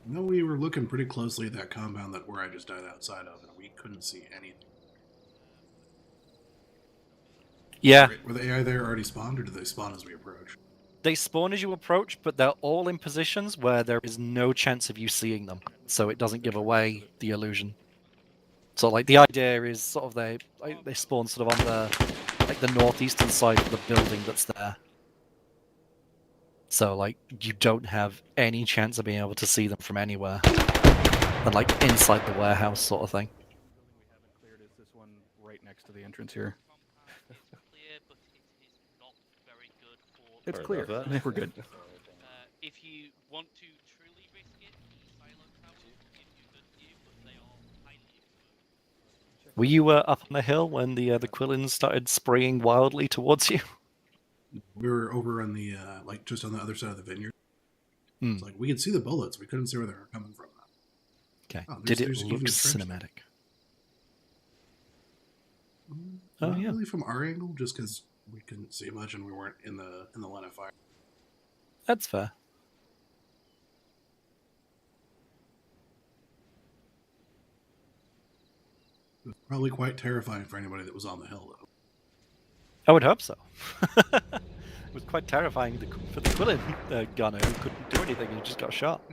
No, we were looking pretty closely at that compound where I just died outside of, and we couldn't see anything. Yeah. Were the AI there already spawned, or did they spawn as we approach? They spawn as you approach, but they're all in positions where there is no chance of you seeing them, so it doesn't give away the illusion. So, like, the idea is sort of they spawn sort of on the northeastern side of the building that's there. So, like, you don't have any chance of being able to see them from anywhere. And, like, inside the warehouse sort of thing. The building we haven't cleared is this one right next to the entrance here. It's clear. We're good. If you want to truly risk it, the silo towers will give you good view, but they are highly exposed. Were you up on the hill when the Quillins started spraying wildly towards you? We were over on the just on the other side of the vineyard. It's like we could see the bullets, we couldn't see where they were coming from. Okay. Oh, Did it there's look even a trench cinematic? Not really from our angle, just because we couldn't see much and we weren't in the line of fire. That's fair. It was probably quite terrifying for anybody that was on the hill, though. I would hope so. It was quite terrifying for the Quillin gunner who couldn't do anything. He just got shot.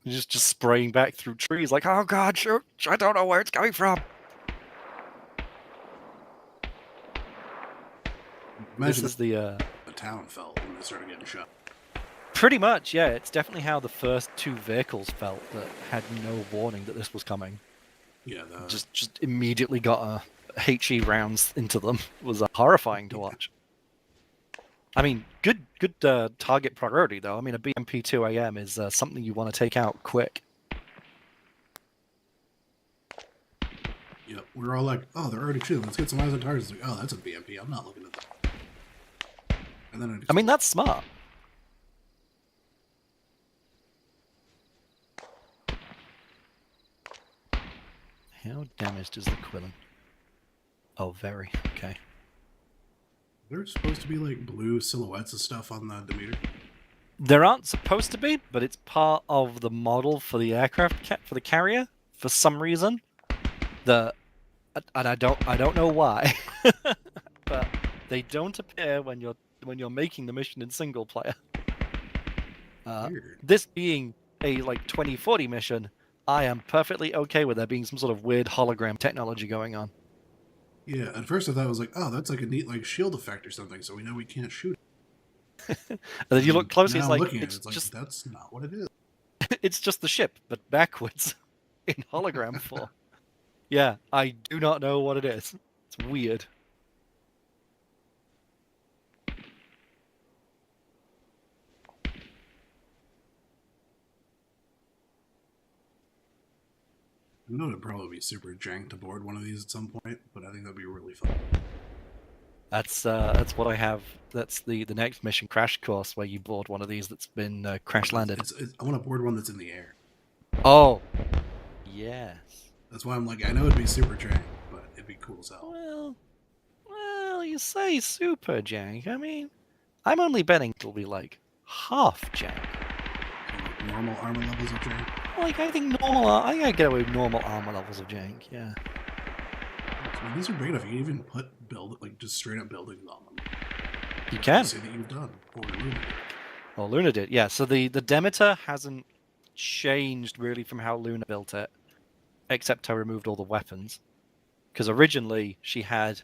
He's just spraying back through trees like, oh god, shoot! I don't know where it's coming from. Imagine this is the town felt when they started getting shot. Pretty much, yeah. It's definitely how the first two vehicles felt that had no warning that this was coming. Yeah, just immediately got HE rounds into them. It was horrifying to watch. I mean, good target priority though. I mean, a BMP 2 AM is something you want to take out quick. Yeah, we were all like, "Oh, they're already shooting. Let's get some eyes on targets." Like, oh, that's a BMP. I'm not looking at that. And then I mean, that's smart. How damaged is the Quillin? Oh, very. Okay. There's supposed to be like blue silhouettes of stuff on the Demeter. There aren't supposed to be, but it's part of the model for the aircraft for the carrier for some reason. And I don't know why, but they don't appear when you're making the mission in single player. This being a 2040 mission, I am perfectly okay with there being some sort of weird hologram technology going on. Yeah, at first I thought it was like, oh, that's like a neat shield effect or something, so we know we can't shoot it. And then you look closely, now it's like looking at it's it, just that's not what it is. It's just the ship, but backwards in hologram form. Yeah, I do not know what it is. It's weird. I know it'd probably be super jank to board one of these at some point, but I think that'd be really fun. That's what I have. That's the next mission, Crash Course, where you board one of these that's been crash landed. I want to board one that's in the air. Oh, yes. That's why I'm like, I know it'd be super jank, but it'd be cool as hell. Well, you say super jank. I mean, I'm only betting it'll be like half jank. Like normal armor levels of jank. Like I think I think I get away with normal armor levels of jank. Yeah. I mean, these are big enough. You can even put just straight up buildings on them. You can. Say that you've done, or Luna did. Oh, Luna did. Yeah. So the Demeter hasn't changed really from how Luna built it, except I removed all the weapons. Because originally she had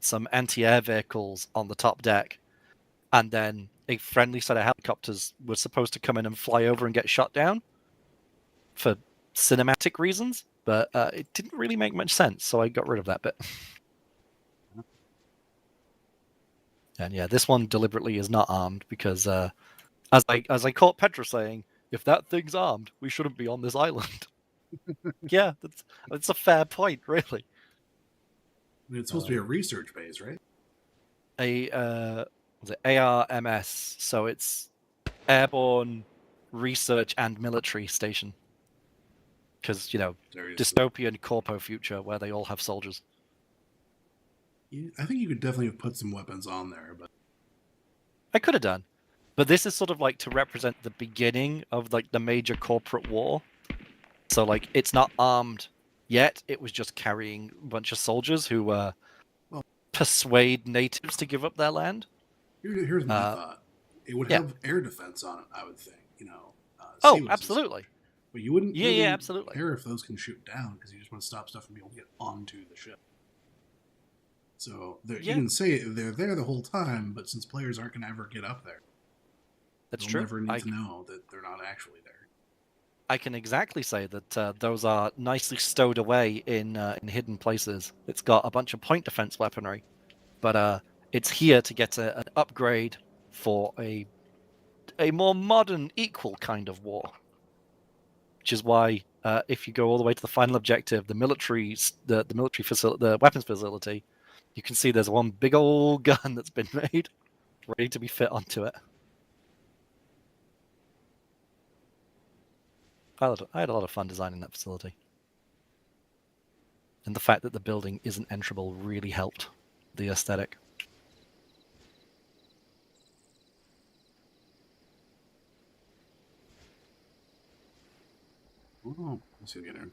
some anti-air vehicles on the top deck, and then a friendly set of helicopters was supposed to come in and fly over and get shot down for cinematic reasons, but it didn't really make much sense, so I got rid of that bit. And yeah, this one deliberately is not armed because, as I caught Petra saying, if that thing's armed, we shouldn't be on this island. Yeah, that's a fair point, really. I mean, it's supposed to be a research base, right? Was it ARMS? So it's Airborne Research and Military Station. Because, dystopian corpo future where they all have soldiers. Yeah, I think you could definitely have put some weapons on there, but I could have done. But this is sort of like to represent the beginning of like the major corporate war. So like it's not armed yet, it was just carrying a bunch of soldiers who persuade natives to give up their land. Here's my thought. It would have air defense on it, I would think. Absolutely. But you wouldn't really absolutely care if those can shoot down because you just want to stop stuff from being able to get onto the ship. So you can say they're there the whole time, but since players aren't going to ever get up there, that's they'll true. Never need to know that they're not actually there. I can exactly say that those are nicely stowed away in hidden places. It's got a bunch of point defense weaponry, but it's here to get an upgrade for a more modern, equal kind of war. Which is why, if you go all the way to the final objective, the military facility, the weapons facility, you can see there's one big old gun that's been made, ready to be fit onto it. I had a lot of fun designing that facility. And the fact that the building isn't enterable really helped the aesthetic. Oh, let's see again.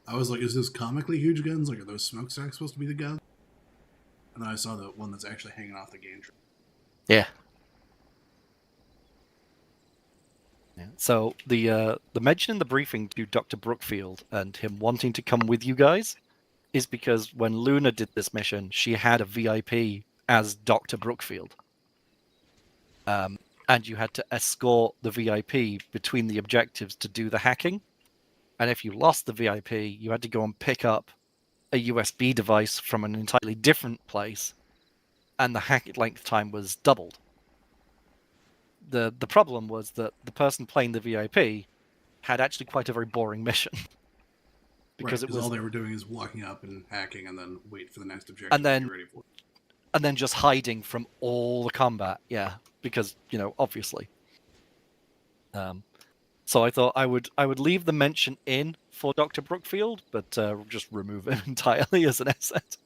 I was like, is this comically huge guns? Like, are those smokestacks supposed to be the guns? And then I saw the one that's actually hanging off the gantry. Yeah. So the mention in the briefing to Dr. Brookfield and him wanting to come with you guys is because when Luna did this mission, she had a VIP as Dr. Brookfield. And you had to escort the VIP between the objectives to do the hacking. And if you lost the VIP, you had to go and pick up a USB device from an entirely different place, and the hack length time was doubled. The problem was that the person playing the VIP had actually quite a very boring mission. Because all they were doing is walking up and hacking and then wait for the next objective and then, to get ready for it. And then just hiding from all the combat, because, obviously. So I thought I would leave the mention in for Dr. Brookfield, but just remove it entirely as an asset.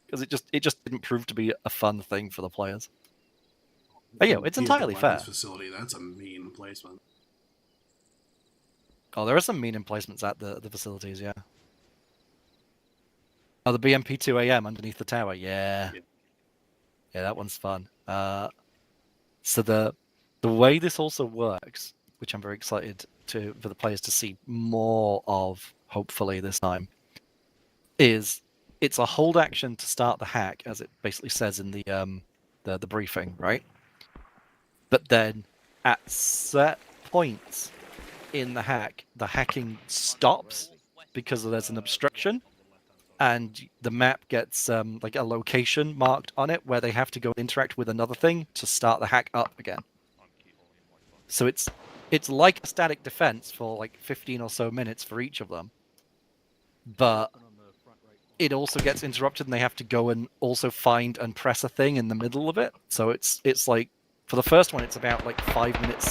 Because it just didn't prove to be a fun thing for the players. But it's entirely fair. Facility, that's a mean placement. Oh, there are some mean emplacements at the facilities, yeah. Oh, the BMP-2 AM underneath the tower, yeah. Yeah, that one's fun. So the way this also works, which I'm very excited for the players to see more of, hopefully this time, is it's a hold action to start the hack, as it basically says in the briefing, right? But then at set points in the hack, the hacking stops because there's an obstruction, and the map gets like a location marked on it where they have to go interact with another thing to start the hack up again. So it's like a static defense for like 15 or so minutes for each of them, but it also gets interrupted and they have to go and also find and press a thing in the middle of it. So it's like, for the first one, it's about like 5 minutes